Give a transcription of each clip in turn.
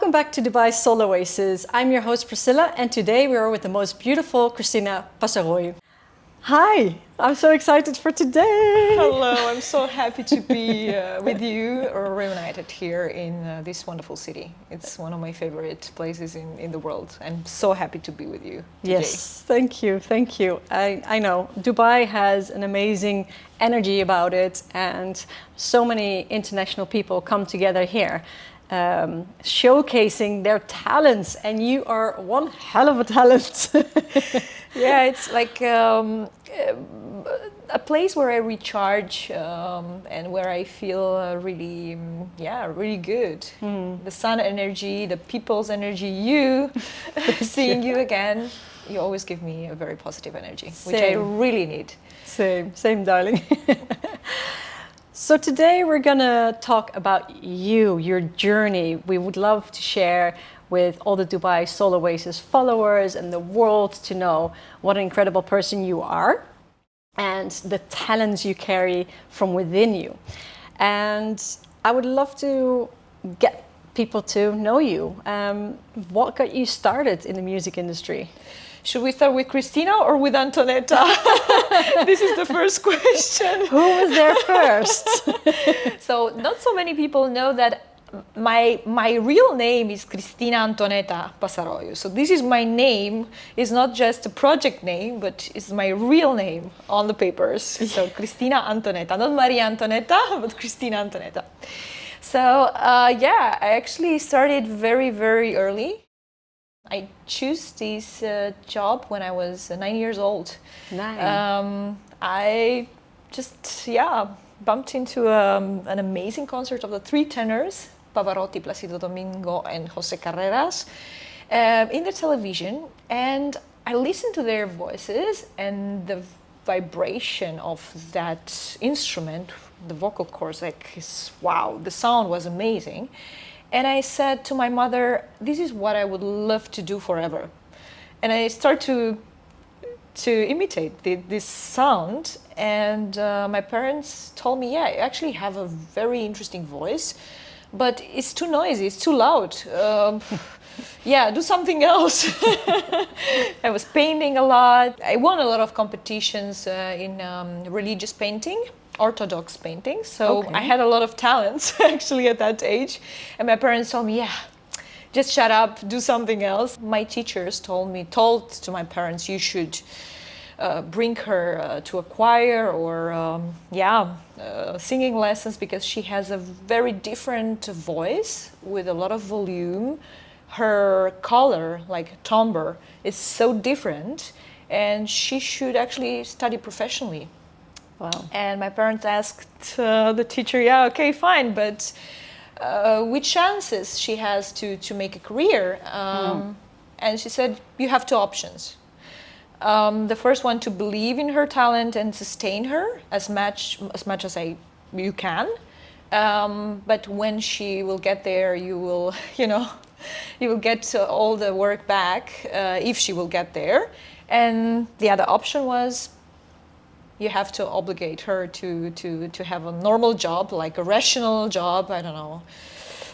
Welcome back to Dubai Soul Oasis. I'm your host Priscilla, and today we are with the most beautiful Cristina Passaroi. Hi, I'm so excited for today. Hello, I'm so happy to be with you reunited here in this wonderful city. It's one of my favorite places in the world. I'm so happy to be with you today. Yes, thank you, thank you. I know Dubai has an amazing energy about it, and so many international people come together here. Showcasing their talents, and you are one hell of a talent. Yeah, it's like a place where I recharge and where I feel really good. The sun energy, the people's energy, you, seeing you again, you always give me a very positive energy, which I really need. Same, darling. So today we're gonna talk about you, your journey. We would love to share with all the Dubai Soul Oasis followers and the world to know what an incredible person you are and the talents you carry from within you. And I would love to get people to know you. What got you started in the music industry? Should we start with Cristina or with AntoNetta? This is the first question. Who was there first? So not so many people know that my real name is Cristina AntoNetta Passaroi. So this is my name. It's not just a project name, but it's my real name on the papers. So Cristina AntoNetta, not Maria Antonietta, but Cristina AntoNetta. So I actually started very, very early. I chose this job when I was 9 years old. Nice. I just, bumped into an amazing concert of the three tenors, Pavarotti, Placido Domingo, and Jose Carreras, in the television. And I listened to their voices and the vibration of that instrument, the vocal cords, wow, the sound was amazing. And I said to my mother, this is what I would love to do forever. And I started to imitate this sound. And my parents told me, yeah, you actually have a very interesting voice, but it's too noisy, it's too loud. Do something else. I was painting a lot. I won a lot of competitions in religious painting. Orthodox painting, so I had a lot of talents actually at that age, and my parents told me, just shut up, do something else. My teachers told to my parents, you should bring her to a choir or singing lessons, because she has a very different voice with a lot of volume. Her color, like timbre, is so different, and she should actually study professionally. Wow. And my parents asked the teacher, okay, fine, but which chances she has to make a career? And she said, you have two options. The first one, to believe in her talent and sustain her as much as you can. But when she will get there, you will get all the work back if she will get there. And the other option was, you have to obligate her to have a normal job, like a rational job, I don't know,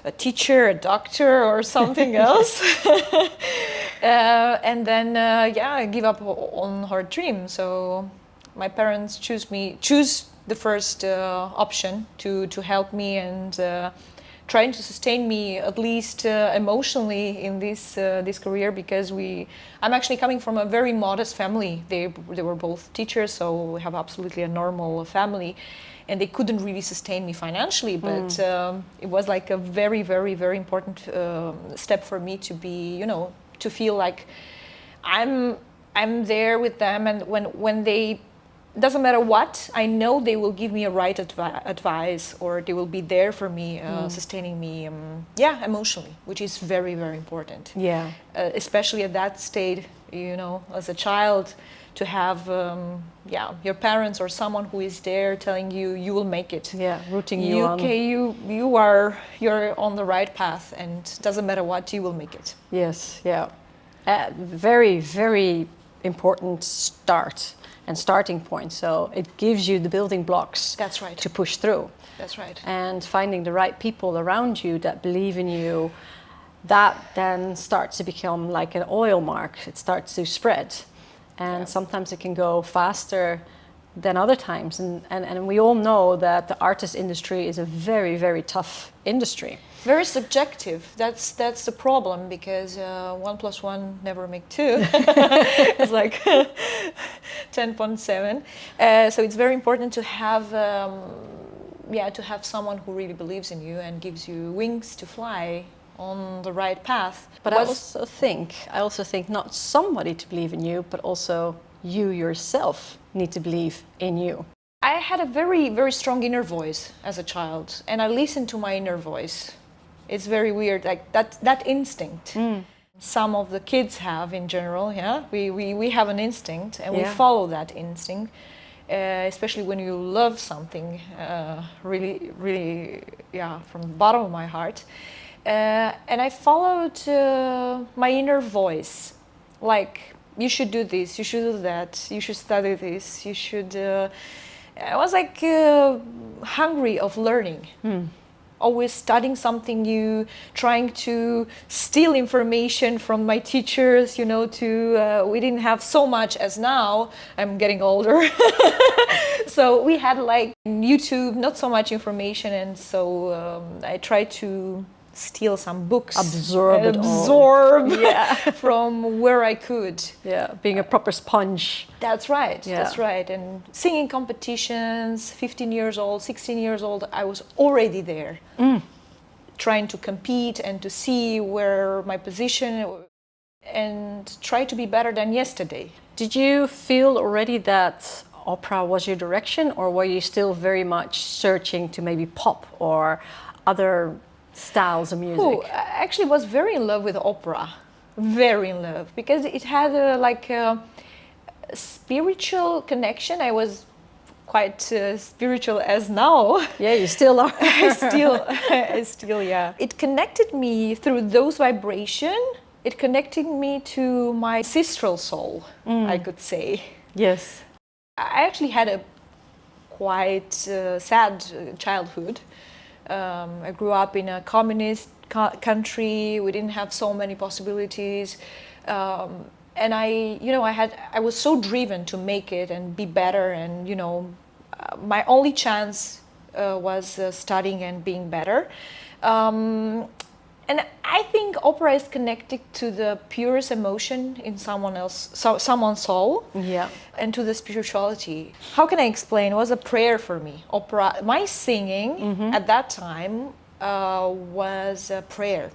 a teacher, a doctor, or something else. And then, give up on her dream. So my parents choose the first option to help me and trying to sustain me at least emotionally in this career, because I'm actually coming from a very modest family. They were both teachers, so we have absolutely a normal family, and they couldn't really sustain me financially, but it was like a very, very, very important step for me to be, to feel like I'm there with them, and when they, doesn't matter what, I know they will give me a right advice, or they will be there for me, sustaining me, emotionally, which is very, very important. Yeah. Especially at that stage, as a child, to have, your parents or someone who is there telling you, you will make it. Yeah, rooting you on. Okay, you're on the right path, and doesn't matter what, you will make it. Yes, yeah. Very, very important starting point. So it gives you the building blocks. That's right. To push through. That's right. And finding the right people around you that believe in you, that then starts to become like an oil mark. It starts to spread. And sometimes it can go faster than other times. And we all know that the artist industry is a very, very tough industry. Very subjective. That's the problem, because 1 + 1 never make 2. It's like 10.7. So it's very important to have someone who really believes in you and gives you wings to fly on the right path. But I also think not somebody to believe in you, but also you yourself need to believe in you. I had a very, very strong inner voice as a child, and I listened to my inner voice. It's very weird, like that instinct. Some of the kids have in general, we have an instinct, and we follow that instinct, especially when you love something really, really, from the bottom of my heart. And I followed my inner voice, like, you should do this, you should do that, you should study this, you should... I was like hungry of learning. Always studying something new, trying to steal information from my teachers, we didn't have so much as now. I'm getting older. So we had like YouTube, not so much information, and so I tried to steal some books, absorb from where I could. Being a proper sponge. That's right. That's right. And singing competitions, 15 years old, 16 years old, I was already there, trying to compete and to see where my position, and try to be better than yesterday. Did you feel already that opera was your direction, or were you still very much searching to maybe pop or other styles of music? I actually was very in love with opera, very in love, because it had a spiritual connection. I was quite spiritual as now. Yeah, you still are. I still, It connected me through those vibrations. It connected me to my ancestral soul, I could say. Yes. I actually had a quite sad childhood. I grew up in a communist country. We didn't have so many possibilities, and I was so driven to make it and be better. And my only chance was studying and being better. And I think opera is connected to the purest emotion in someone's soul, and to the spirituality. How can I explain? It was a prayer for me. Opera, my singing at that time was a prayer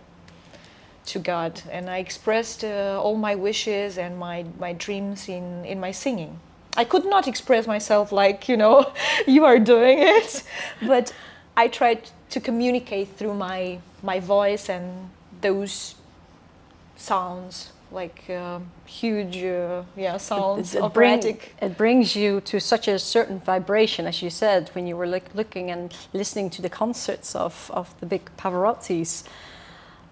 to God, and I expressed all my wishes and my dreams in my singing. I could not express myself like you are doing it, but I tried to communicate through my voice and those sounds, like huge sounds, operatic. It brings you to such a certain vibration, as you said, when you were looking and listening to the concerts of the big Pavarottis.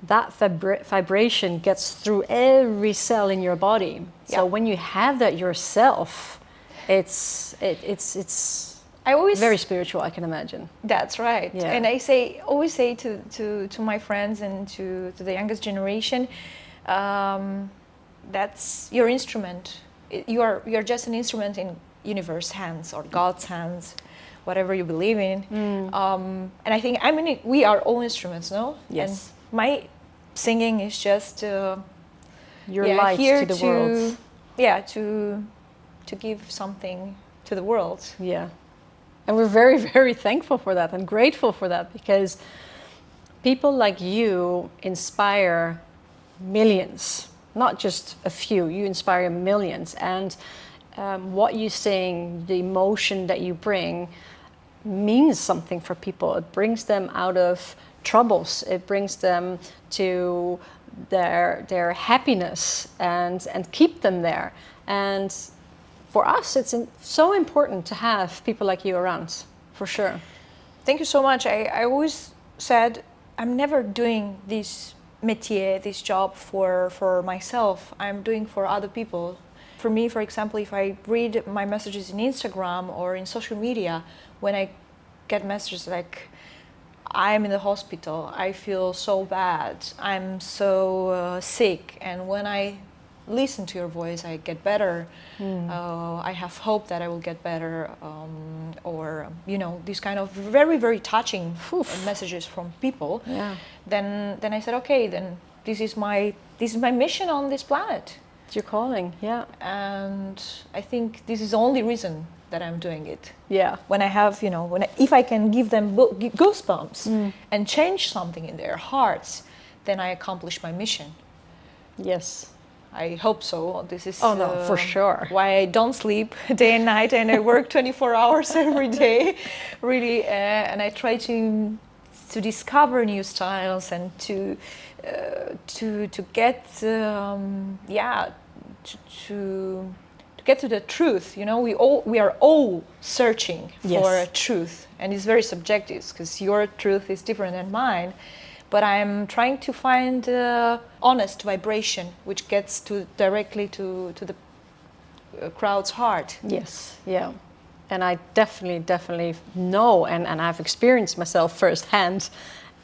That vibration gets through every cell in your body. So when you have that yourself, it's very spiritual, I can imagine. That's right. Yeah. And I always say to my friends and to the youngest generation, that's your instrument. You are just an instrument in universe hands or God's hands, whatever you believe in. And I think we are all instruments, no? Yes. And my singing is just your light here to the world. Yeah, to give something to the world. Yeah. And we're very, very thankful for that and grateful for that, because people like you inspire millions, not just a few. You inspire millions. And what you sing, the emotion that you bring, means something for people. It brings them out of troubles. It brings them to their happiness and keep them there. And for us, it's so important to have people like you around, for sure. Thank you so much. I always said I'm never doing this métier, this job for myself. I'm doing for other people. For me, for example, if I read my messages in Instagram or in social media, when I get messages like, I'm in the hospital, I feel so bad, I'm so sick, and when I listen to your voice, I get better. I have hope that I will get better, or these kind of very, very touching messages from people. Yeah. Then I said, okay, then this is my mission on this planet. It's your calling, yeah. And I think this is the only reason that I'm doing it. Yeah. When I have, if I can give them goosebumps and change something in their hearts, then I accomplish my mission. Yes. I hope so. This is for sure. Why I don't sleep day and night, and I work 24 hours every day, really. And I try to discover new styles and to get to get to the truth. We are all searching for a truth, and it's very subjective because your truth is different than mine. But I'm trying to find honest vibration, which gets directly to the crowd's heart. Yes, yeah. And I definitely know, and I've experienced myself firsthand,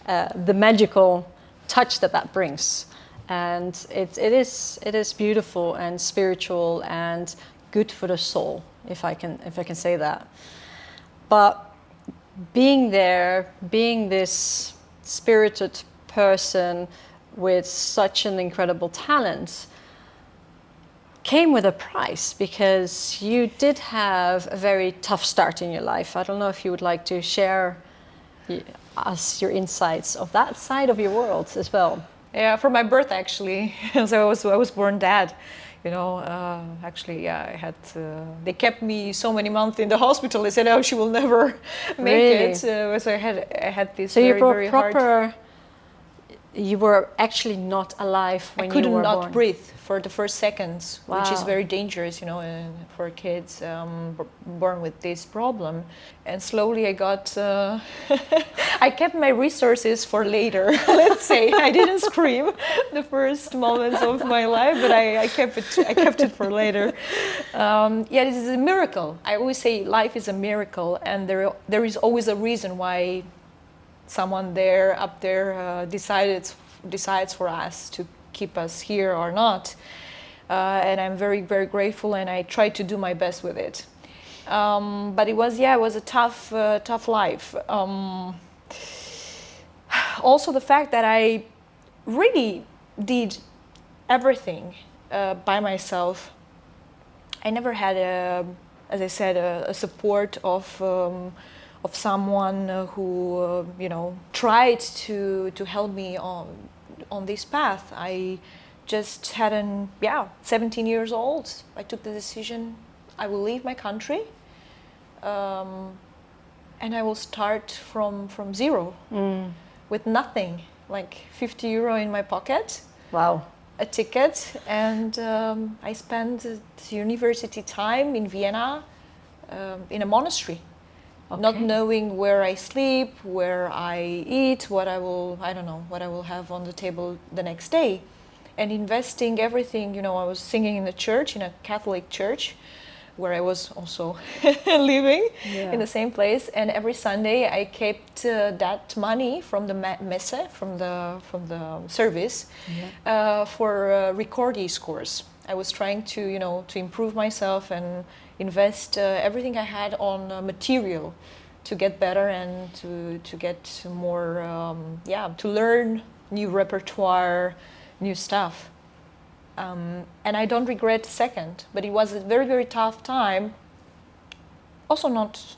the magical touch that brings. And it is beautiful and spiritual and good for the soul, if I can say that. But being there, being this spirited person with such an incredible talent came with a price, because you did have a very tough start in your life. I don't know if you would like to share us your insights of that side of your world as well. Yeah, from my birth actually. So I was born dead. Actually, yeah, I had. They kept me so many months in the hospital. They said, "Oh, she will never make it." So I had this. So very, you were very proper. hard. You were actually not alive when you were born. I could not breathe for the first seconds, which is Wow. very dangerous, for kids born with this problem. And slowly I got. I kept my resources for later. Let's say I didn't scream the first moments of my life, but I kept it. I kept it for later. This is a miracle. I always say life is a miracle, and there is always a reason why someone up there decides for us to keep us here or not, and I'm very, very grateful, and I try to do my best with it. But it was a tough life. Also, the fact that I really did everything by myself. I never had, as I said, a support of someone who tried to help me on this path. I just had 17 years old. I took the decision, I will leave my country, and I will start from zero, with nothing, like 50 euro in my pocket. Wow. A ticket, and I spent university time in Vienna in a monastery. Okay. Not knowing where I sleep, where I eat, what I will have on the table the next day, and investing everything. I was singing in the church, in a Catholic church, where I was also living in the same place. And every Sunday I kept that money from the messe, from the service, for recording course. I was trying to improve myself and invest everything I had on material to get better and to get more, to learn new repertoire, new stuff. And I don't regret a second, but it was a very, very tough time. Also not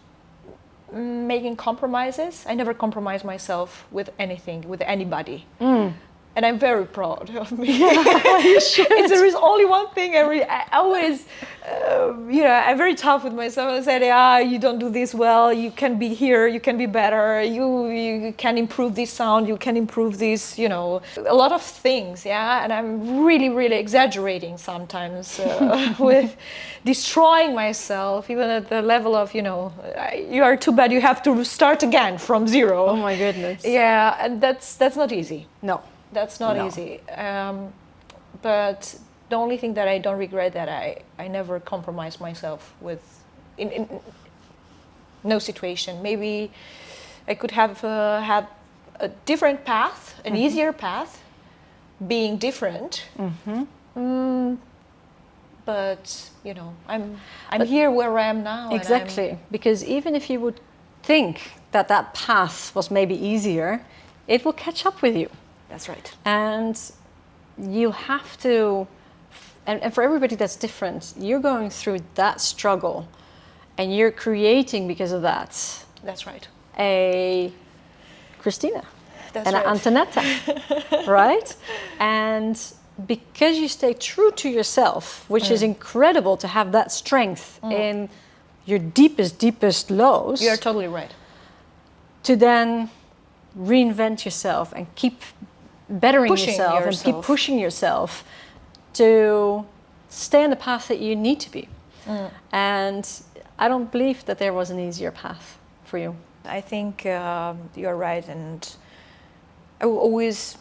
making compromises. I never compromise myself with anything, with anybody. And I'm very proud of me. There is only one thing. I always, I'm very tough with myself. I said, you don't do this well. You can be here. You can be better. You can improve this sound. You can improve this. A lot of things. And I'm really, really exaggerating sometimes with destroying myself, even at the level of, you are too bad. You have to start again from zero. Oh my goodness. Yeah, and that's not easy. No. That's not easy. But the only thing that I don't regret that I never compromised myself with in no situation. Maybe I could have a different path, an easier path, being different. But you know, I'm here where I am now. Exactly, because even if you would think that that path was maybe easier, it will catch up with you. That's right. And you have to, and for everybody that's different, you're going through that struggle and you're creating because of that. That's right. A Christina. That's and right. an AntoNetta, right? And because you stay true to yourself, which is incredible to have that strength in your deepest lows. You're totally right. To then reinvent yourself and keep bettering yourself and keep pushing yourself to stay on the path that you need to be. And I don't believe that there was an easier path for you. I think you're right, and I will always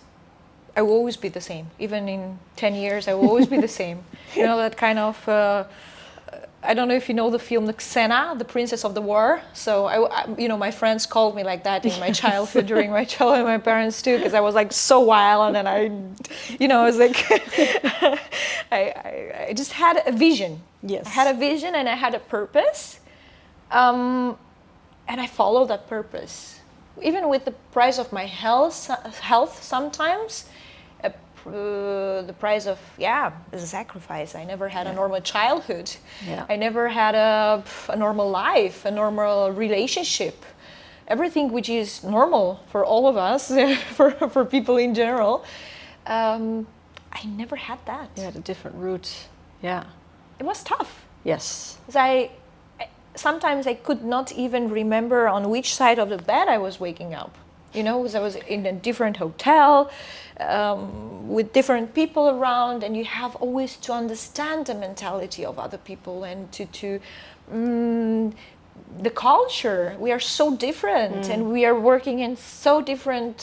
be the same. Even in 10 years, I will always be the same. You know, that kind of, I don't know if you know the film Xena, the Princess of the War. So, you know, my friends called me like that in my childhood, during my childhood, my parents too, because I was like so wild, and I was like, I just had a vision. Yes. I had a vision and I had a purpose. And I followed that purpose. Even with the price of my health sometimes, the price of, the sacrifice. I never had a normal childhood. Yeah. I never had a normal life, a normal relationship. Everything which is normal for all of us, for people in general. I never had that. You had a different route. Yeah. It was tough. Yes. Because sometimes I could not even remember on which side of the bed I was waking up. You know, because I was in a different hotel with different people around, and you have always to understand the mentality of other people and the culture. We are so different, and we are working in so different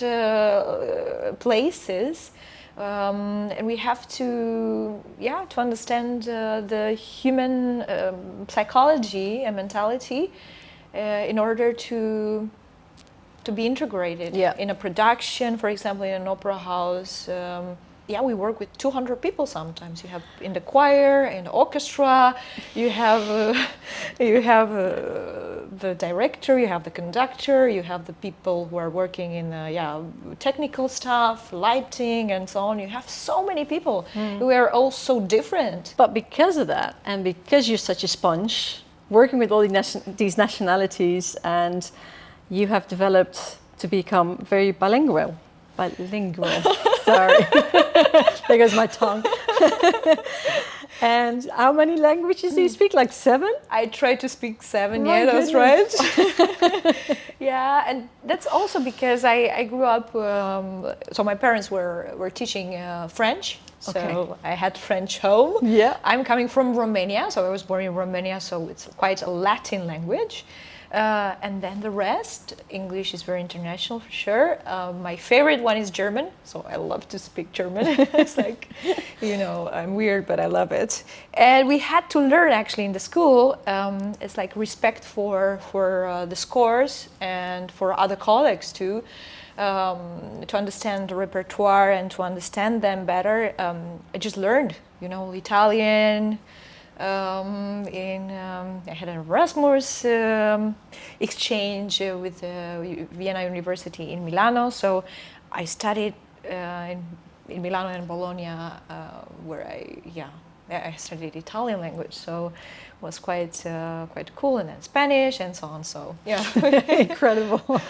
places. And we have to understand the human psychology and mentality in order to be integrated in a production, for example, in an opera house. We work with 200 people sometimes. You have in the choir, in the orchestra, you have the director, you have the conductor, you have the people who are working in technical stuff, lighting, and so on. You have so many people who are all so different. But because of that, and because you're such a sponge, working with all these nationalities, and you have developed to become very bilingual. Sorry, there goes my tongue. And how many languages do you speak? Like 7? I try to speak 7. My that's goodness. right. And that's also because I grew up. So my parents were teaching French. So I had French home. Yeah. I'm coming from Romania, so I was born in Romania. So it's quite a Latin language. And then the rest, English is very international for sure. My favorite one is German, so I love to speak German. It's like, I'm weird, but I love it. And we had to learn actually in the school, it's like respect for the scores and for other colleagues too, to understand the repertoire and to understand them better. I just learned, Italian. I had an Erasmus exchange with Vienna University in Milano, so I studied in Milano and Bologna, where I studied Italian language, so it was quite cool, and then Spanish and so on. So incredible.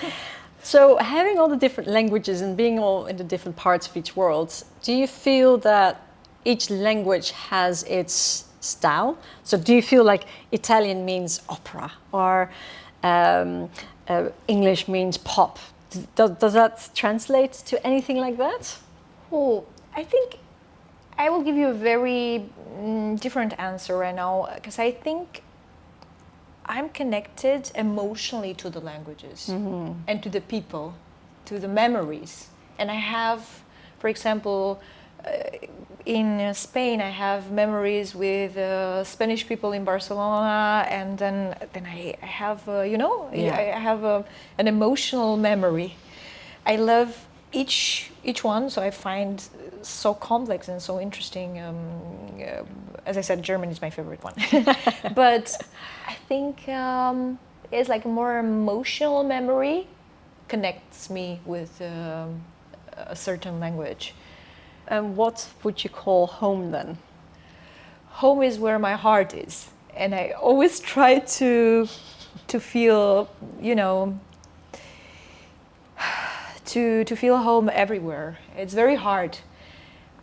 So having all the different languages and being all in the different parts of each world, do you feel that each language has its style? So do you feel like Italian means opera, or English means pop? Does that translate to anything like that? Oh, I think I will give you a very different answer right now, because I think I'm connected emotionally to the languages and to the people, to the memories. And I have, for example, in Spain, I have memories with Spanish people in Barcelona, and then I have, I have an emotional memory. I love each one, so I find so complex and so interesting. As I said, German is my favorite one, but I think it's like a more emotional memory connects me with a certain language. And what would you call home then? Home is where my heart is, and I always try to feel, you know, to feel home everywhere. It's very hard.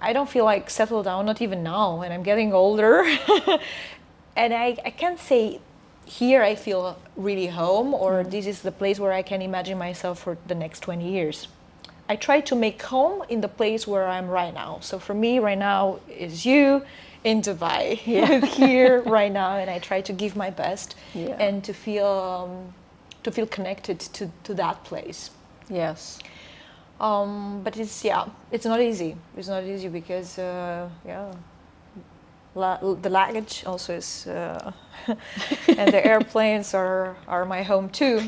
I don't feel like settled down, not even now, and I'm getting older. And I can't say here I feel really home, or this is the place where I can imagine myself for the next 20 years. I try to make home in the place where I'm right now. So for me right now is you in Dubai, here right now, and I try to give my best and to feel connected to that place. Yes. But it's not easy. It's not easy because the luggage also is, and the airplanes are my home too.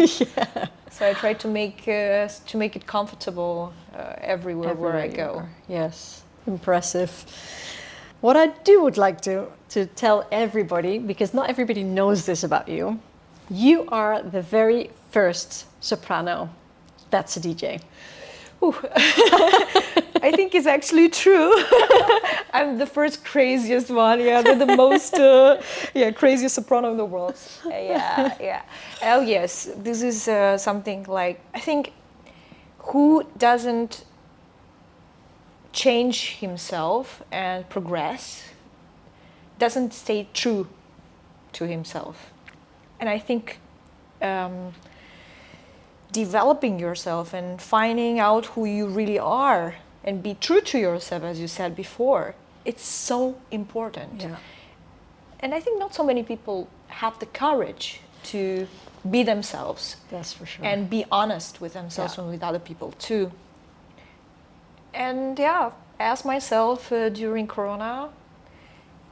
So I try to make it comfortable everywhere where I go. Yes, impressive. What I would like to tell everybody, because not everybody knows this about you, you are the very first soprano that's a DJ. I think it's actually true. I'm the first craziest one. Yeah, the most craziest soprano in the world. Yeah. Oh yes, this is something like, I think, who doesn't change himself and progress doesn't stay true to himself. And I think developing yourself and finding out who you really are and be true to yourself, as you said before, it's so important. Yeah. And I think not so many people have the courage to be themselves. That's for sure. And be honest with themselves and with other people too. And I asked myself during Corona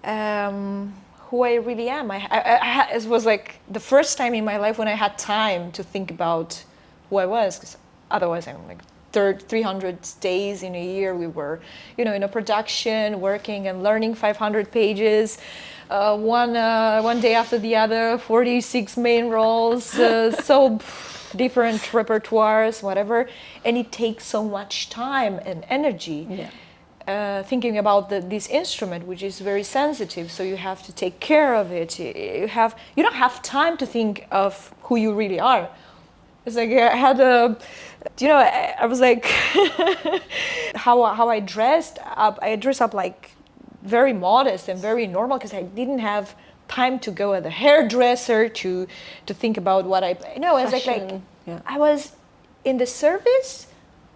who I really am. It was like the first time in my life when I had time to think about who I was, because otherwise I'm like 300 days in a year we were, in a production, working and learning 500 pages, one day after the other, 46 main roles, so different repertoires, whatever, and it takes so much time and energy. Thinking about this instrument, which is very sensitive, so you have to take care of it. You don't have time to think of who you really are. It's like I had I was like, how I dressed up. I dressed up like very modest and very normal because I didn't have time to go at the hairdresser to think about what I. It's like I was in the service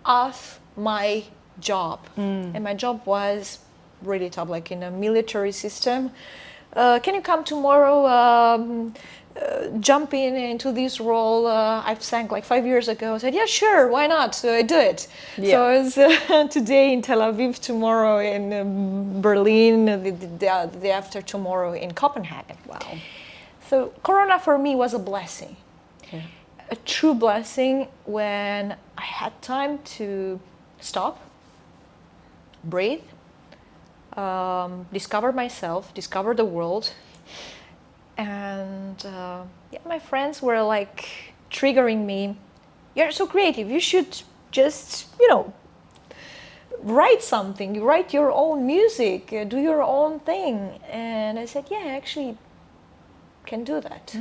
of my job, and my job was really tough, like in a military system. Can you come tomorrow? Jump into this role. I've sang like 5 years ago. I said, yeah, sure, why not? So I do it. So I was today in Tel Aviv, tomorrow in Berlin, the day after tomorrow in Copenhagen. Wow. So Corona for me was a blessing. A true blessing when I had time to stop, breathe, discover myself, discover the world. And my friends were like triggering me. You're so creative. You should just, write something. You write your own music. Do your own thing. And I said, I actually can do that.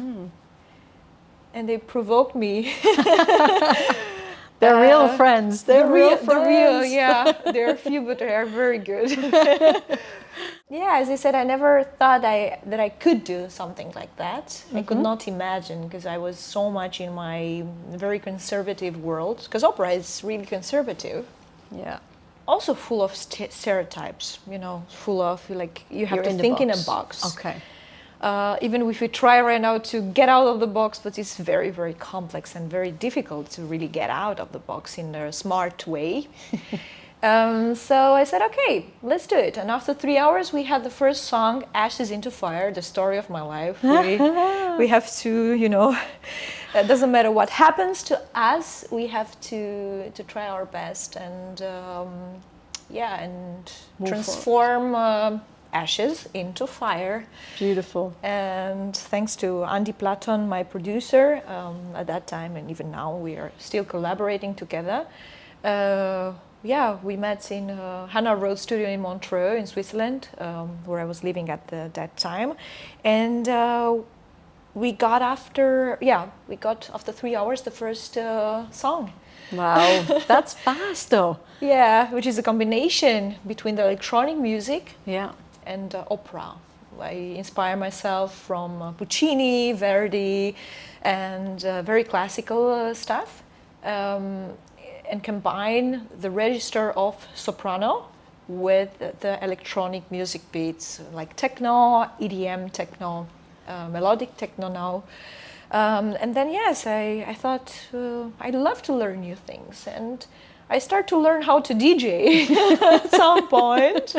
And they provoked me. They're real friends. They're real friends. They're few, but they are very good. As I said, I never thought that I could do something like that. I could not imagine, because I was so much in my very conservative world, because opera is really conservative. Also full of stereotypes, full of, like, you have to think in a box. Okay. Even if we try right now to get out of the box, but it's very, very complex and very difficult to really get out of the box in a smart way. So I said, okay, let's do it. And after 3 hours, we had the first song, Ashes into Fire, the story of my life. We have to, It doesn't matter what happens to us, we have to try our best and and Move transform ashes into fire. Beautiful. And thanks to Andy Platon, my producer, at that time and even now we are still collaborating together. We met in Hannah Road Studio in Montreux in Switzerland, where I was living at that time. And we got after 3 hours the first song. Wow, that's fast though. Yeah, which is a combination between the electronic music and opera. I inspire myself from Puccini, Verdi, and very classical stuff, and combine the register of soprano with the electronic music beats like techno, EDM techno, melodic techno now. And then I thought I'd love to learn new things, and I start to learn how to DJ at some point.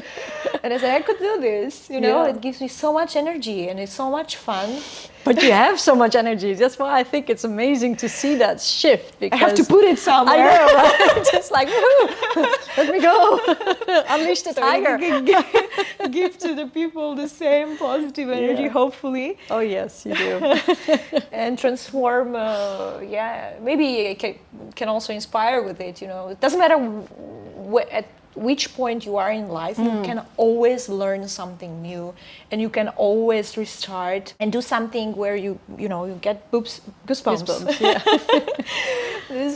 And I said I could do this, it gives me so much energy and it's so much fun. But you have so much energy. That's why I think it's amazing to see that shift. Because I have to put it somewhere. I know, right? Just like, woo, let me go. Unleash the tiger. Give to the people the same positive energy, hopefully. Oh, yes, you do. And transform, maybe it can also inspire with it, It doesn't matter at which point you are in life, you can always learn something new, and you can always restart and do something where you get goosebumps. Yeah.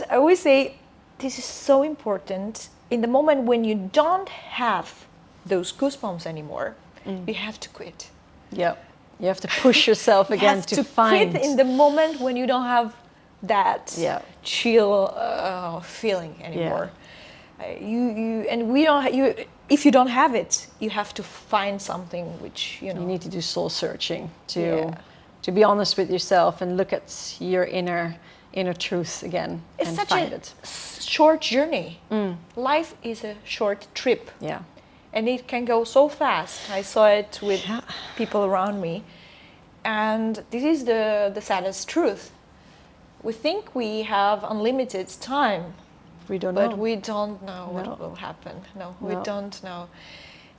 I always say this is so important. In the moment when you don't have those goosebumps anymore, you have to quit. Yeah, you have to push yourself again to find. Quit in the moment when you don't have that chill feeling anymore. Yeah. If you don't have it, you have to find something which you need to do soul searching to be honest with yourself and look at your inner truth again. It's and such find a it. short journey. Life is a short trip. Yeah. And it can go so fast. I saw it with people around me. And this is the saddest truth. We think we have unlimited time. We don't know. But we don't know what will happen. No, we don't know.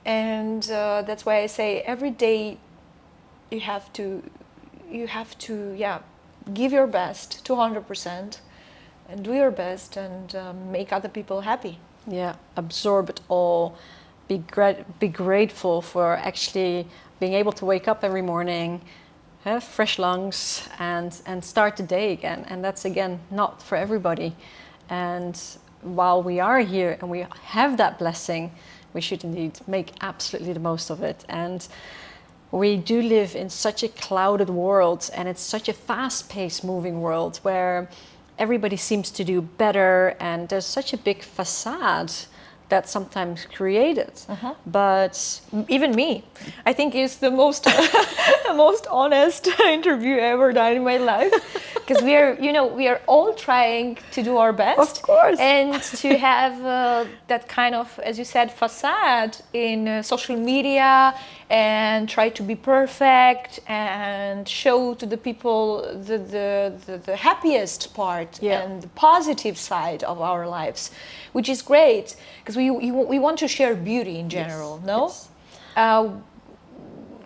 And that's why I say every day you have to give your best, 200%, and do your best and make other people happy. Yeah, absorb it all. Be grateful for actually being able to wake up every morning, have fresh lungs, and start the day again. And that's, again, not for everybody. And while we are here and we have that blessing, we should indeed make absolutely the most of it. And we do live in such a clouded world, and it's such a fast-paced moving world where everybody seems to do better, and there's such a big facade that's sometimes created. But even me, I think is the most most honest interview ever done in my life, because we are all trying to do our best, of course, and to have that kind of, as you said, facade in social media, and try to be perfect and show to the people the happiest part and the positive side of our lives, which is great, because we want to share beauty in general. Yes.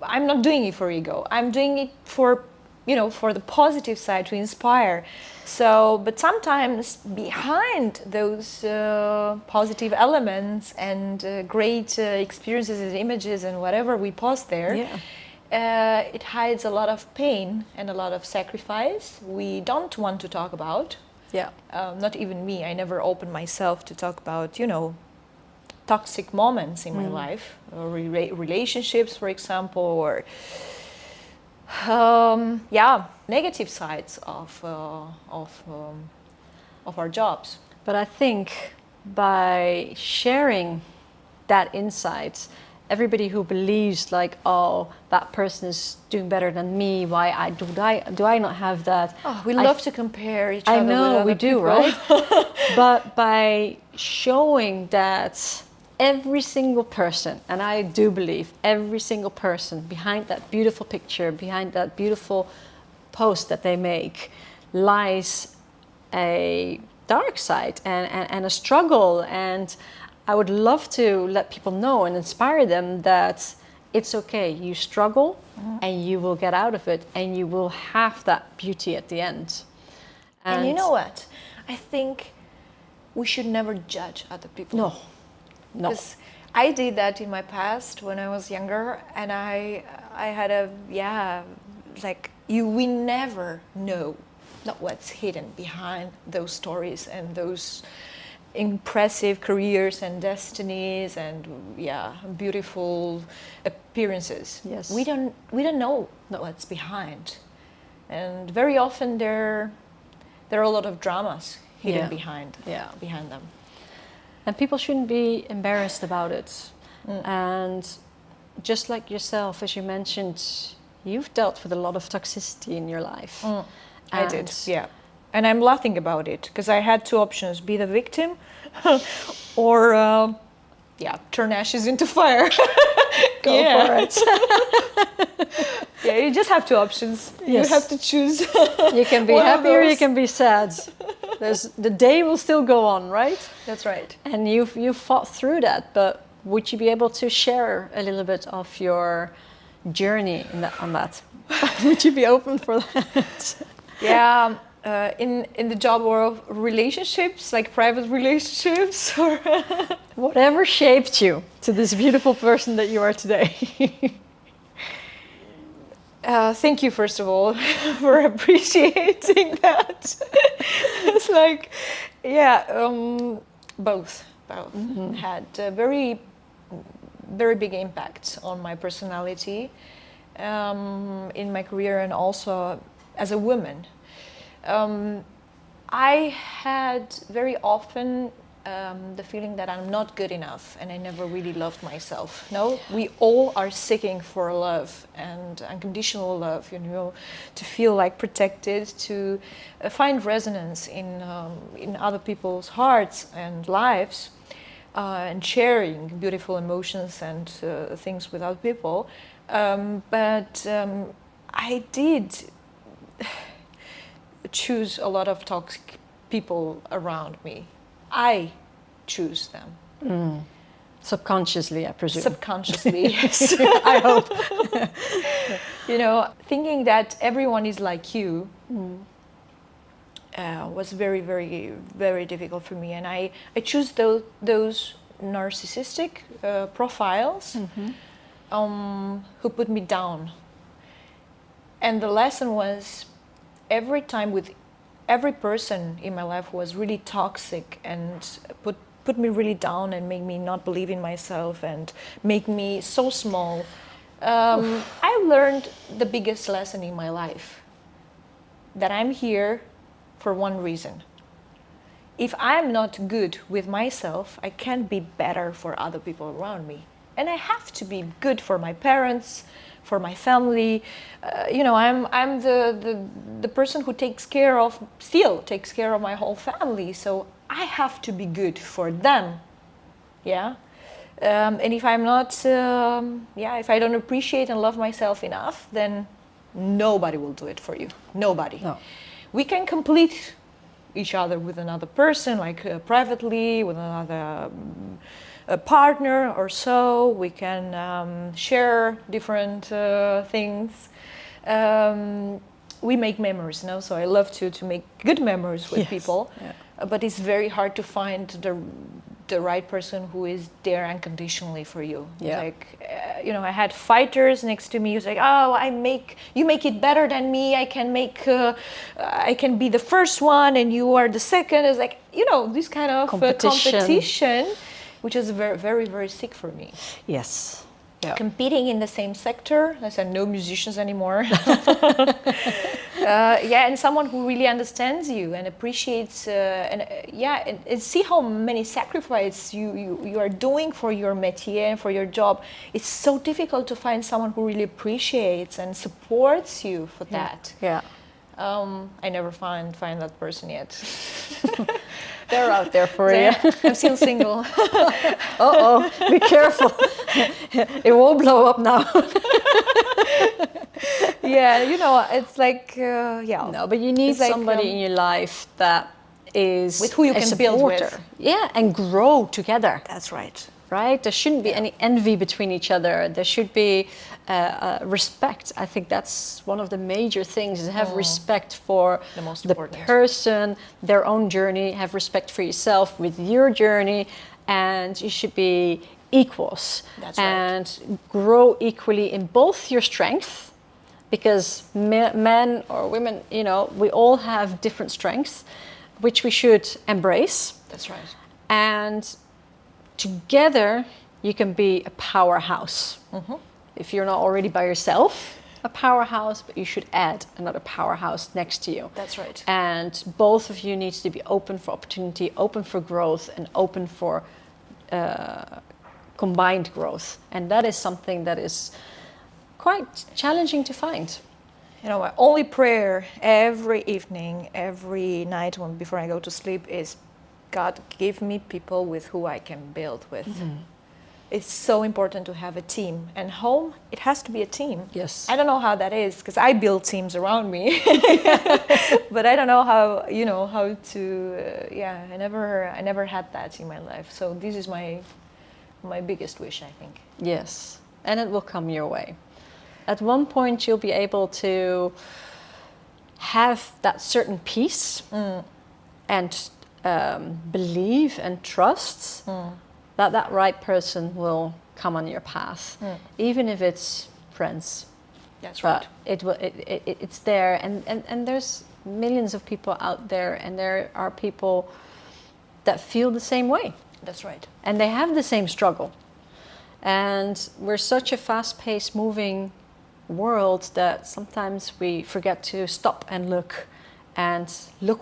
I'm not doing it for ego. I'm doing it for the positive side, to inspire. So, but sometimes behind those positive elements and great experiences and images and whatever we post there, it hides a lot of pain and a lot of sacrifice we don't want to talk about. Yeah. Not even me. I never opened myself to talk about, toxic moments in my life, or relationships, for example, or negative sides of our jobs. But I think by sharing that insight, everybody who believes like, oh, that person is doing better than me, why do I not have that? Oh, we love to compare each other. I know with other we do, people. right? But by showing that every single person, and I do believe every single person behind that beautiful picture, behind that beautiful post that they make, lies a dark side and a struggle. And I would love to let people know and inspire them that it's okay. You struggle and you will get out of it and you will have that beauty at the end. And you know what? I think we should never judge other people. No. Because I did that in my past when I was younger, and I had we never know what's hidden behind those stories and those impressive careers and destinies and beautiful appearances. Yes. We don't know what's behind, and very often there are a lot of dramas hidden behind them. And people shouldn't be embarrassed about it. And just like yourself, as you mentioned, you've dealt with a lot of toxicity in your life. I did, yeah. And I'm laughing about it because I had two options: be the victim, or turn ashes into fire. Go for it. Yeah, you just have two options. Yes. You have to choose. You can be happy or you can be sad. The day will still go on, right? That's right. And you've fought through that, but would you be able to share a little bit of your journey on that? Would you be open for that? Yeah, in the job world, relationships, like private relationships, or whatever shaped you to this beautiful person that you are today. Thank you, first of all, for appreciating that. It's like, both had a very, very big impact on my personality, in my career, and also as a woman. I had very often the feeling that I'm not good enough, and I never really loved myself. No, we all are seeking for love and unconditional love, to feel like protected, to find resonance in other people's hearts and lives, and sharing beautiful emotions and things with other people. But I did choose a lot of toxic people around me. I choose them. Subconsciously, I presume. Subconsciously, yes. I hope. Thinking that everyone is like you was very, very, very difficult for me. And I choose those narcissistic profiles who put me down. And the lesson was, every time with every person in my life who was really toxic and put me really down and made me not believe in myself and make me so small, I learned the biggest lesson in my life, that I'm here for one reason. If I'm not good with myself, I can't be better for other people around me. And I have to be good for my parents, for my family. I'm the person who still takes care of my whole family. So I have to be good for them. Yeah. And if I'm not, if I don't appreciate and love myself enough, then nobody will do it for you. Nobody. No. We can complete each other with another person, like privately, with another a partner or so. We can share different things. We make memories, so I love to make good memories with people. Yeah. But it's very hard to find the right person who is there unconditionally for you. Yeah. I had fighters next to me who's like, oh, you make it better than me. I can be the first one and you are the second. It's like, this kind of competition, which is very, very, very sick for me. Yes. Yeah. Competing in the same sector. I said no musicians anymore. And someone who really understands you and appreciates, and see how many sacrifices you are doing for your métier and for your job. It's so difficult to find someone who really appreciates and supports you for that. Yeah. I never find that person yet. They're out there for you. Yeah, I'm still single. Uh-oh, be careful. It won't blow up now. Yeah, you know, it's like, yeah. No, but you need It's like, somebody in your life that is with who you a can build supporter. with. Yeah, and grow together. That's right. Right? There shouldn't be any envy between each other. There should be respect. I think that's one of the major things, is have respect for The most the important. person, their own journey, have respect for yourself with your journey, and you should be equals. That's right. And grow equally in both your strengths, because men or women, you know, we all have different strengths, which we should embrace. That's right. And together, you can be a powerhouse. If you're not already by yourself, a powerhouse, but you should add another powerhouse next to you. That's right. And both of you needs to be open for opportunity, open for growth, and open for combined growth. And that is something that is quite challenging to find. You know, my only prayer every evening, every night before I go to sleep is, God, give me people with who I can build with. It's so important to have a team. And home, it has to be a team. Yes. I don't know how that is, because I build teams around me. But I don't know how, you know, how to, yeah, I never had that in my life. So this is my biggest wish, I think. Yes, and it will come your way. At one point, you'll be able to have that certain peace and believe and trust that that right person will come on your path, even if it's friends. That's right. But it's there, and there's millions of people out there, and there are people that feel the same way. That's right. And they have the same struggle. And we're such a fast-paced, moving world that sometimes we forget to stop and look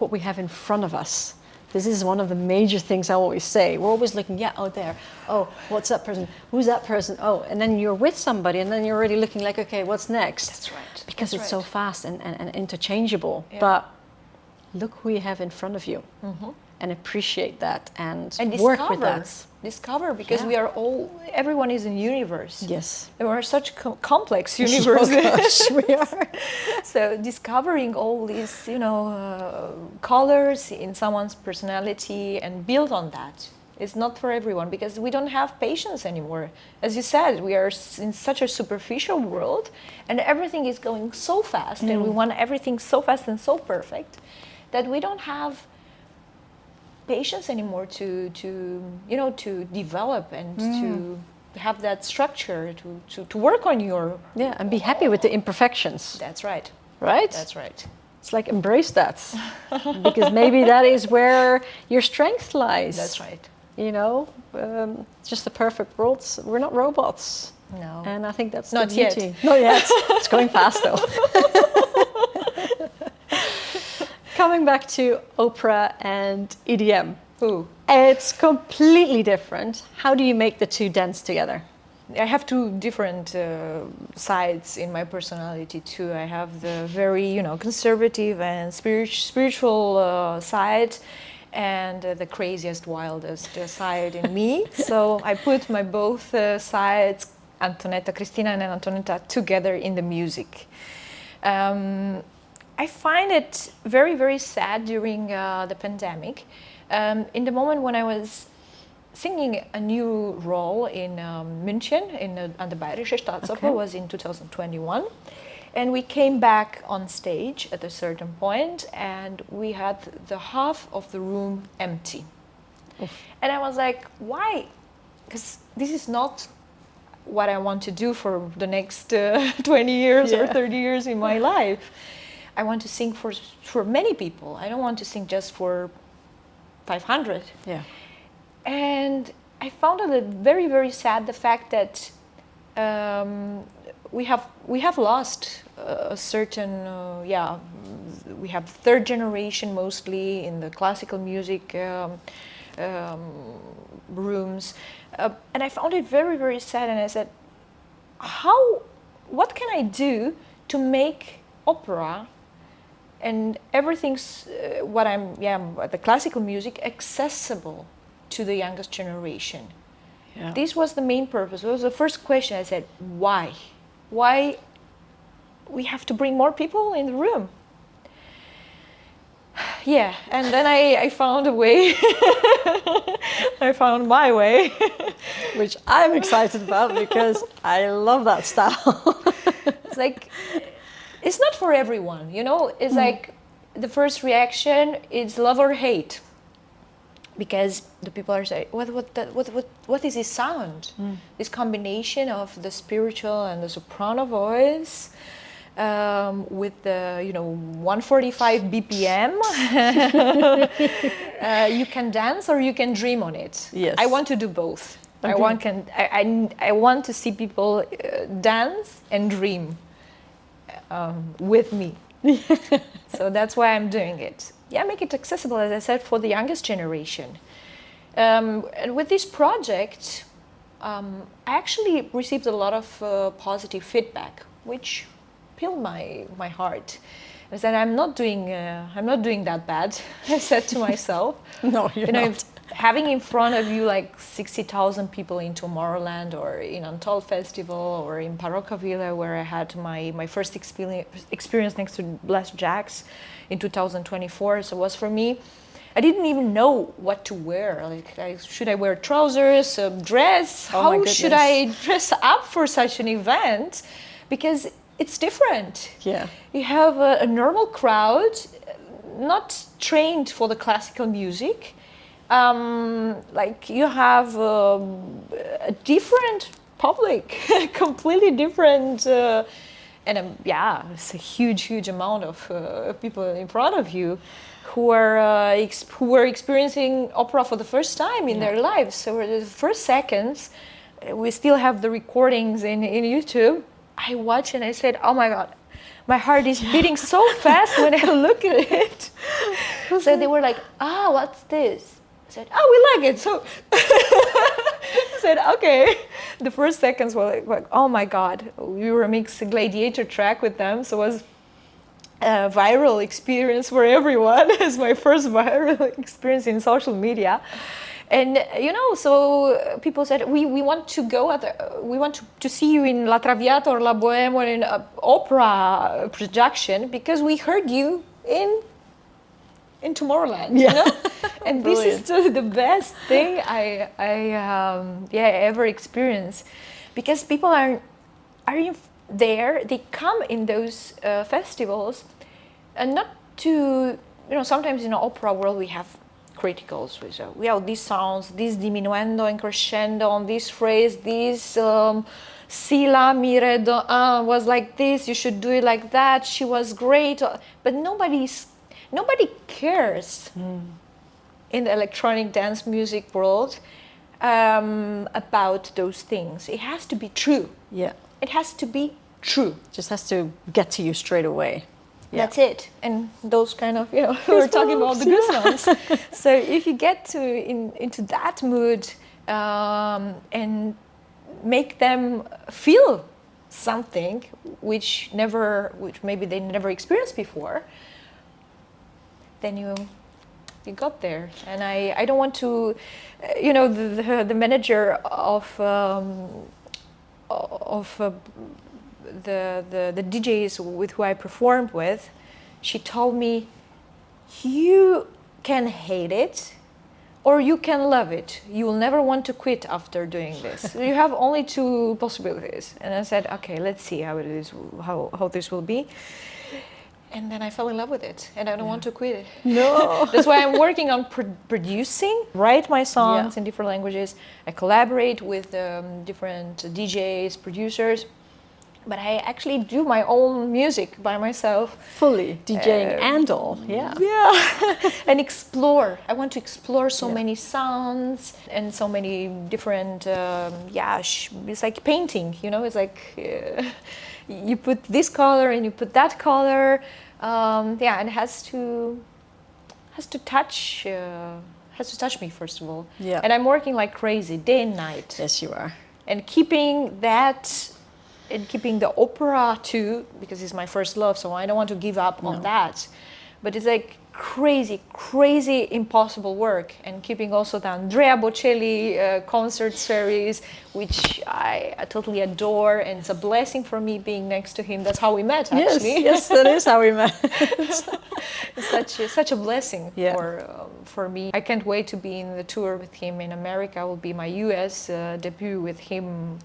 what we have in front of us. This is one of the major things I always say. We're always looking, yeah, oh, there. Oh, what's that person? Who's that person? Oh, and then you're with somebody, and then you're already looking like, okay, what's next? That's right. Because That's it's so right. fast and interchangeable. Yeah. But look who you have in front of you. And appreciate that and discover, work with that. Discover, because Yeah. we are all, everyone is a universe. Yes. And we're such complex universe. Oh gosh, we are. So discovering all these, you know, colors in someone's personality and build on that is not for everyone, because we don't have patience anymore. As you said, we are in such a superficial world, and everything is going so fast, and we want everything so fast and so perfect that we don't have patience anymore to you know, to develop and to have that structure to work on your. Yeah, and be happy with the imperfections, That's right. right? That's right. It's like embrace that, because maybe that is where your strength lies. That's right. You know, it's just the perfect world. We're not robots. No. And I think that's Not the yet. beauty. Not yet. It's going fast though. Coming back to opera and EDM. Ooh. It's completely different. How do you make the two dance together? I have two different sides in my personality too. I have the very, you know, conservative and spiritual side, and the craziest, wildest side in me. So I put my both sides, AntoNetta, Cristina and AntoNetta, together in the music. I find it very, very sad during the pandemic. In the moment when I was singing a new role in München, on the Bayerische Staatsoper, was in 2021. And we came back on stage at a certain point, and we had the half of the room empty. And I was like, why? Because this is not what I want to do for the next 20 years or 30 years in my life. I want to sing for many people. I don't want to sing just for 500. Yeah. And I found it very, very sad, the fact that we have lost a certain we have third generation mostly in the classical music rooms, and I found it very, very sad. And I said, what can I do to make opera and everything's the classical music accessible to the youngest generation. Yeah. This was the main purpose. It was the first question. I said, why? Why we have to bring more people in the room? Yeah, and then I found a way. I found my way. Which I'm excited about because I love that style. It's like, it's not for everyone, you know? It's like the first reaction is love or hate. Because the people are saying, what is this sound? This combination of the spiritual and the soprano voice with the 145 BPM. You can dance or you can dream on it. Yes. I want to do both. Okay. I want to see people dance and dream with me. So that's why I'm doing it. Yeah, make it accessible, as I said, for the youngest generation. And with this project, I actually received a lot of positive feedback, which filled my heart. I said, I'm not doing that bad. I said to myself, No, you're not. Having in front of you like 60,000 people in Tomorrowland or in Antol Festival or in Parroca Villa, where I had my first experience next to Blessed Jacks in 2024. So it was for me, I didn't even know what to wear. Like, should I wear trousers, a dress? Oh my How should I dress up for such an event? Because it's different. Yeah. You have a normal crowd, not trained for the classical music. Like you have a different public, completely different, it's a huge amount of people in front of you who were experiencing opera for the first time in their lives. So the first seconds, we still have the recordings in YouTube. I watched and I said, oh my God, my heart is beating so fast when I look at it. So they were like, what's this? I said, we like it. So I said, okay. The first seconds were like, oh my God. We were mixing Gladiator track with them. So it was a viral experience for everyone. It's my first viral experience in social media. And, so people said, we want to go we want to see you in La Traviata or La Bohème or in an opera production because we heard you in Tomorrowland, And this is the best thing I ever experienced, because people are there. They come in those festivals, and not to sometimes in the opera world we have criticals. We have these sounds, this diminuendo and crescendo on this phrase, this si la mi re do was like this. You should do it like that. She was great, but nobody cares in the electronic dance music world about those things. It has to be true. Yeah. It has to be true. Just has to get to you straight away. Yeah. That's it. And those kind of, we're talking about the goosebumps. So if you get into that mood and make them feel something which maybe they never experienced before, then you got there. And I don't want to, the manager of the DJs with who I performed with, she told me, you can hate it or you can love it. You will never want to quit after doing this. You have only two possibilities. And I said, okay, let's see how it is, how this will be. And then I fell in love with it, and I don't want to quit it. No. That's why I'm working on producing, write my songs in different languages. I collaborate with different DJs, producers, but I actually do my own music by myself. Fully DJing and all, Yeah, and explore. I want to explore so many sounds and so many different. It's like painting, It's like. You put this color and you put that color, and it has to touch me first of all. Yeah. And I'm working like crazy, day and night. Yes, you are. And keeping that and keeping the opera too, because it's my first love, so I don't want to give up on that. But it's like crazy, impossible work. And keeping also the Andrea Bocelli concert series, which I totally adore, and it's a blessing for me being next to him. That's how we met, actually. Yes, that is how we met. It's such a blessing for me. I can't wait to be in the tour with him in America. It will be my US debut with him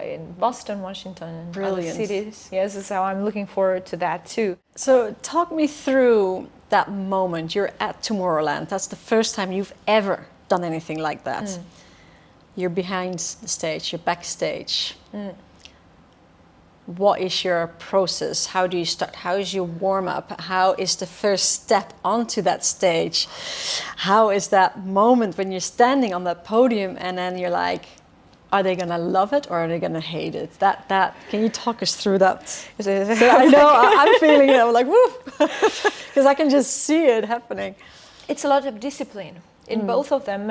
in Boston, Washington, and other cities. Yes, so I'm looking forward to that too. So talk me through that moment. You're at Tomorrowland. That's the first time you've ever done anything like that. You're behind the stage, you're backstage. What is your process? How do you start? How is your warm-up? How is the first step onto that stage? How is that moment when you're standing on that podium and then you're like, are they gonna love it or are they gonna hate it? That can you talk us through that? So I know I'm feeling it. I'm like, woo, because I can just see it happening. It's a lot of discipline in both of them.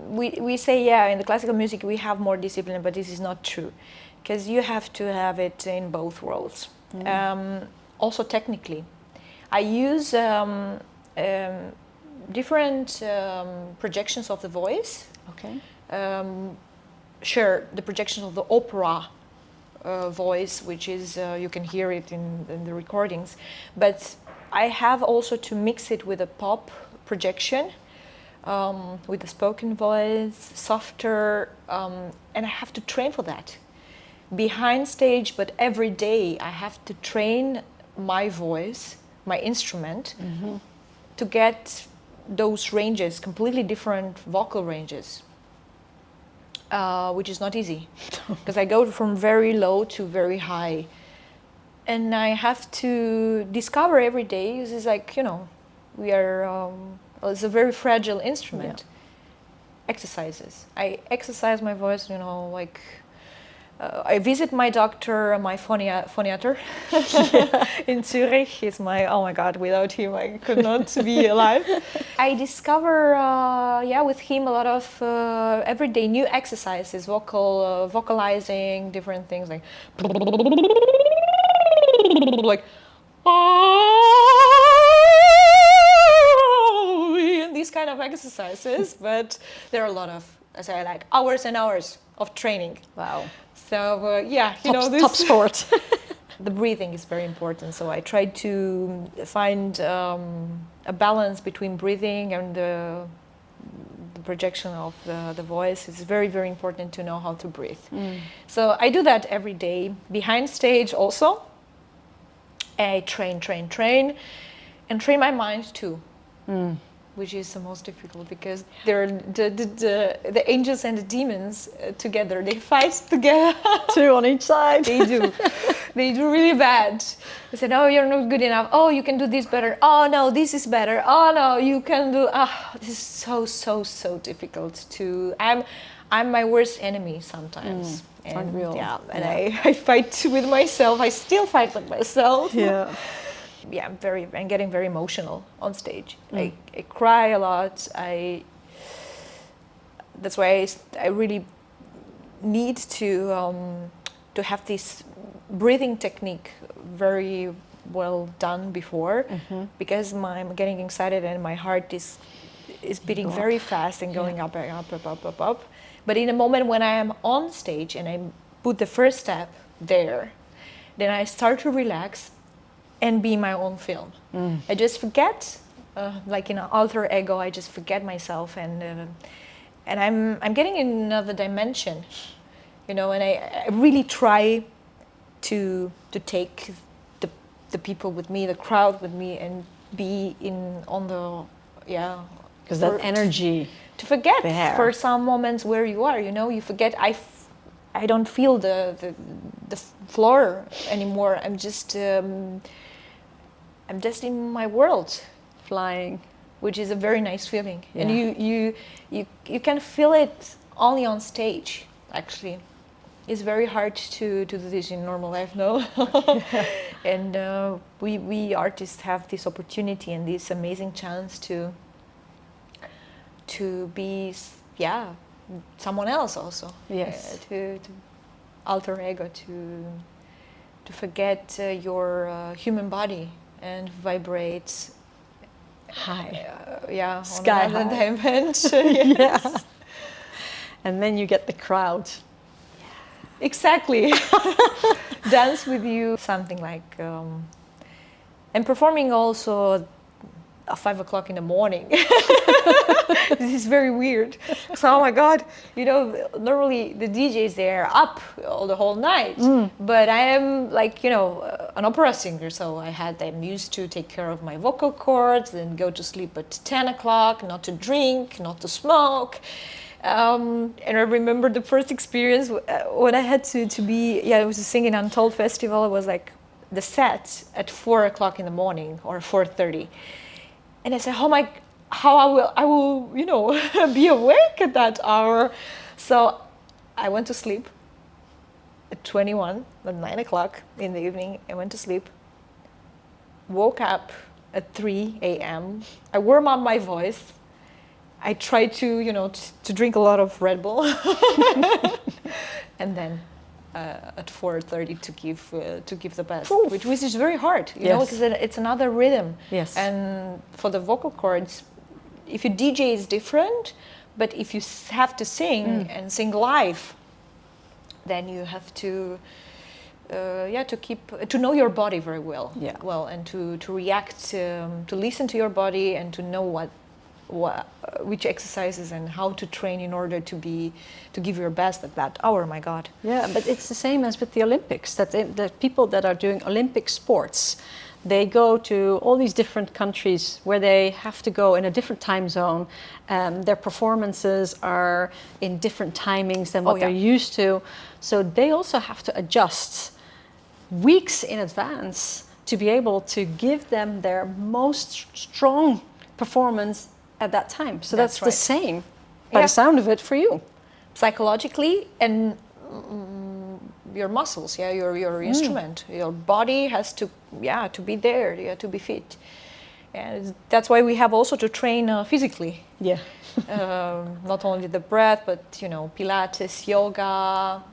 We say, in the classical music we have more discipline, but this is not true, because you have to have it in both worlds. Also technically, I use different projections of the voice. Okay. Sure, the projection of the opera voice, which is, you can hear it in the recordings, but I have also to mix it with a pop projection, with the spoken voice, softer, and I have to train for that. Behind stage, but every day I have to train my voice, my instrument, to get those ranges, completely different vocal ranges. Which is not easy, because I go from very low to very high, and I have to discover every day. It's like, we are. It's a very fragile instrument. Exercises. I exercise my voice. Like I visit my doctor, my phoniater in Zurich. He's oh my God, without him I could not be alive. I discover, with him a lot of everyday new exercises, vocalizing, different things like these kind of exercises. But there are a lot of, as I like, hours and hours of training. Wow. So top sport. The breathing is very important. So I try to find a balance between breathing and the projection of the voice. It's very, very important to know how to breathe. So I do that every day. Behind stage also, I train, and train my mind too. Which is the most difficult, because they're the angels and the demons together. They fight together. Two on each side. They do. They do really bad. They said, "Oh, you're not good enough. Oh, you can do this better. Oh no, this is better. Oh no, you can do." This is so difficult to. I'm my worst enemy sometimes. Unreal. And I fight with myself. I still fight with myself. Yeah. Yeah, I'm getting very emotional on stage. I cry a lot. That's why I really need to have this breathing technique very well done before, because I'm getting excited and my heart is beating very fast and going up. But in a moment when I am on stage and I put the first step there, then I start to relax and be my own film. I just forget, like in an alter ego, I just forget myself, and I'm getting in another dimension, and I really try to take the people with me, the crowd with me, and be on the because that energy to forget there. For some moments where you are, you forget. I don't feel the floor anymore. I'm just in my world, flying, which is a very nice feeling. Yeah. And you can feel it only on stage. Actually, it's very hard to do this in normal life, no? And we artists have this opportunity and this amazing chance to be someone else also. Yes. alter ego to forget your human body and vibrate High. yeah, Sky on another high. dimension. Yes. Yeah. And then you get the crowd. Exactly. Dance with you, something like, and performing also at 5 o'clock in the morning. This is very weird. So, oh my God, you know, normally the DJs, they're up all the whole night, but I am like, you know, an opera singer, so I'm used to take care of my vocal cords and go to sleep at 10 o'clock, not to drink, not to smoke. And I remember the first experience when I had to be, I was singing Untold Festival. It was like the set at 4 o'clock in the morning or 4:30. And I said, oh my, how I will, you know, be awake at that hour. So I went to sleep at 21, at 9 o'clock in the evening. I went to sleep, woke up at 3 a.m. I warm up my voice. I tried to, you know, to drink a lot of Red Bull. And then at 4:30 to give the best, which is very hard, you know, because it's another rhythm. Yes. And for the vocal cords, if you DJ is different, but if you have to sing and sing live, then you have to to know your body very well. Yeah. Well, and to react, to listen to your body and to know which exercises and how to train in order to give your best at that hour. My God. Yeah, but it's the same as with the Olympics. That the people that are doing Olympic sports, they go to all these different countries where they have to go in a different time zone. Their performances are in different timings than what they're used to. So they also have to adjust weeks in advance to be able to give them their most strong performance at that time. So that's the same, by the sound of it, for you. Psychologically and your muscles, your instrument, your body has to be there, to be fit. And that's why we have also to train physically. Yeah. Not only the breath, but, you know, Pilates, yoga,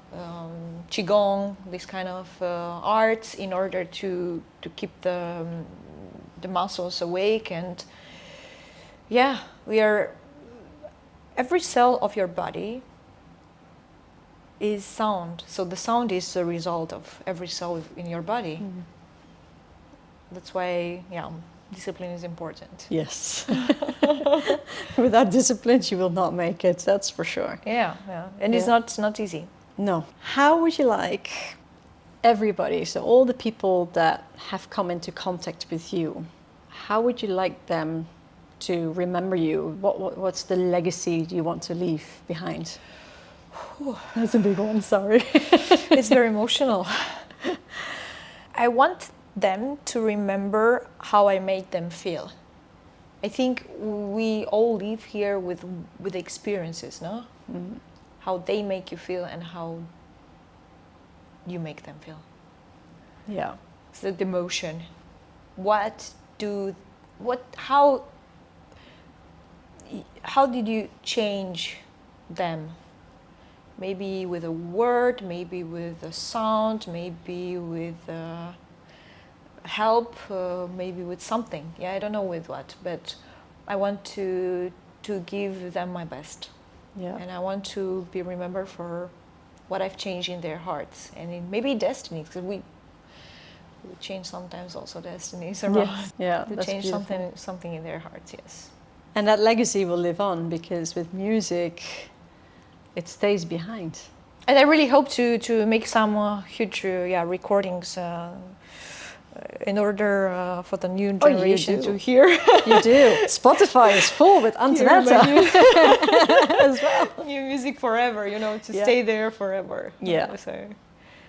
Qigong, this kind of arts in order to keep the muscles awake. And every cell of your body is sound. So the sound is a result of every cell in your body. That's why, discipline is important. Yes. Without discipline, you will not make it, that's for sure. And it's not easy. No. How would you like everybody, so all the people that have come into contact with you, how would you like them to remember you? What's the legacy you want to leave behind? That's a big one, sorry. It's very emotional. I want them to remember how I made them feel. I think we all live here with experiences, no? How they make you feel and how you make them feel. Yeah. So the emotion. How did you change them? Maybe with a word, maybe with a sound, maybe with help, maybe with something. I don't know with what, but I want to give them my best. And I want to be remembered for what I've changed in their hearts and in maybe destiny, because we change sometimes also destinies around. To change something in their hearts. Yes. And that legacy will live on, because with music, it stays behind. And I really hope to make some huge recordings in order for the new generation to hear. You do. Spotify is full with AntoNetta as well. New music forever, to stay there forever. So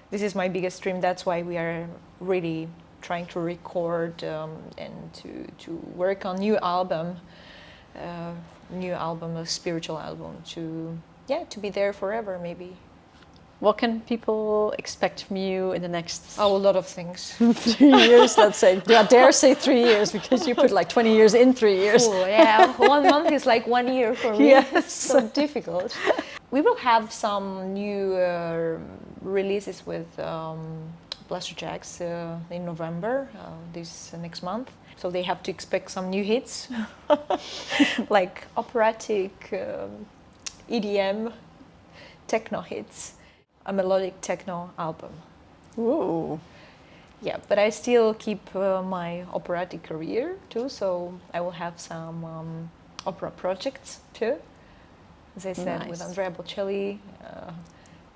this is my biggest dream. That's why we are really trying to record and to work on new album, a spiritual album, to be there forever, maybe. What can people expect from you in the next... a lot of things. 3 years, let's say. I dare say 3 years, because you put like 20 years in 3 years. Oh, yeah. 1 month is like 1 year for me. Yes. It's so difficult. We will have some new releases with Blaster Jacks in November, this next month. So they have to expect some new hits, like operatic, EDM, techno hits, a melodic techno album. Ooh. Yeah, but I still keep my operatic career too, so I will have some opera projects too, as I said, with Nice. Andrea Bocelli.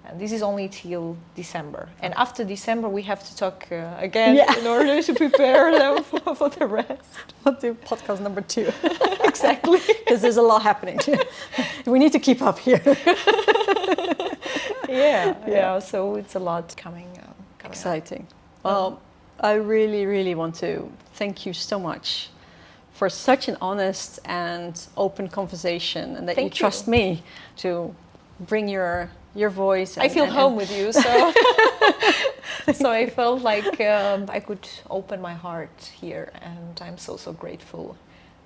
And this is only till December. And after December, we have to talk again Yeah. in order to prepare them for the rest. We'll do podcast number 2. Exactly. Because there's a lot happening. We need to keep up here. Yeah. So it's a lot coming up. Exciting. Well, I really, really want to thank you so much for such an honest and open conversation, and that you Thank you. trust me to bring your voice. I feel home with you, so so I felt like I could open my heart here, and I'm so grateful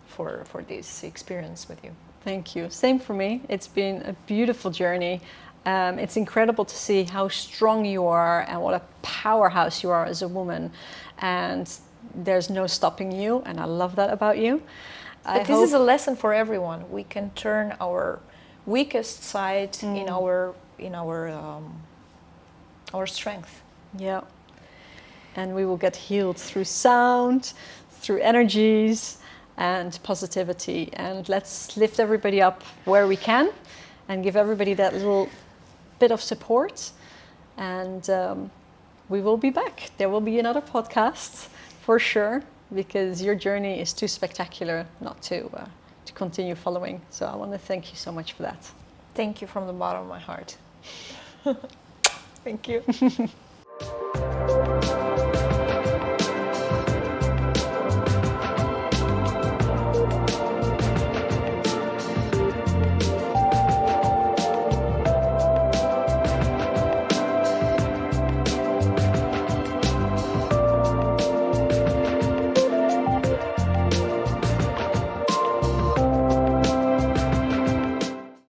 for this experience with you. Thank you. Same for me. It's been a beautiful journey. It's incredible to see how strong you are and what a powerhouse you are as a woman. And there's no stopping you, and I love that about you. But this is a lesson for everyone. We can turn our weakest side in our strength. Yeah. And we will get healed through sound, through energies and positivity. And let's lift everybody up where we can and give everybody that little bit of support. And we will be back. There will be another podcast for sure, because your journey is too spectacular not to continue following. So I want to thank you so much for that. Thank you from the bottom of my heart. Thank you.